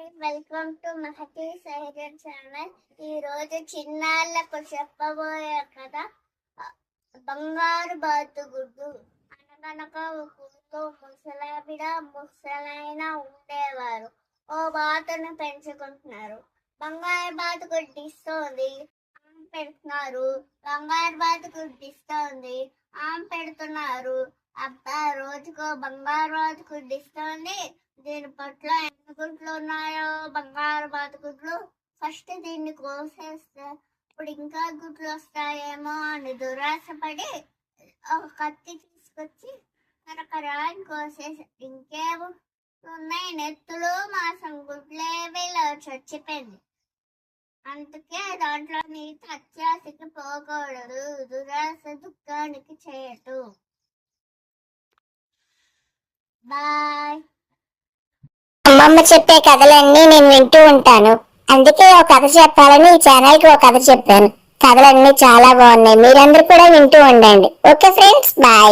Welcome to Mahathi siren channel. ఈ రోజు చిన్నాళ్ళకు చెప్పబోయే కథ బంగారు బాతుగుడ్డు. అనగనగా ఒక ఊళ్ళో ముసలావిడ ముసలైన ఉండేవారు. ఓ బాతును పెంచుకుంటున్నారు. బంగారు బాతుగుడ్డు ఇస్తోంది, ఆమె పెడుతున్నారు. బంగారు బాతుగుడ్డు ఇస్తోంది, ఆమె పెడుతున్నారు. అబ్బా, రోజుకో బంగారు బాతుగుడ్డు ఇస్తోంది. దీని పట్ల ఎన్ని గుడ్లు ఉన్నాయో బంగారు బాతుగుడ్లు. ఫస్ట్ దీన్ని కోసేస్తే ఇప్పుడు ఇంకా గుడ్లు వస్తాయేమో అని దురాశపడి ఒక కత్తి తీసుకొచ్చి కరకరాన్ని కోసేసి ఇంకేమో ఉన్నాయి, నెత్తులు మాసం గుడ్లేవి చచ్చిపోయింది. అందుకే దాంట్లో నీతి అత్యాశకి పోకూడదు, దురాశ దుఃఖానికి చేయటు. బాయ్. అమ్మమ్మ చెప్పే కథలన్నీ నేను వింటూ ఉంటాను. అందుకే ఒక కథ చెప్పాలని ఈ ఛానల్ కి ఒక కథ చెప్పాను. కథలన్నీ చాలా బాగున్నాయి. మీరందరూ కూడా వింటూ ఉండండి. Okay friends, bye.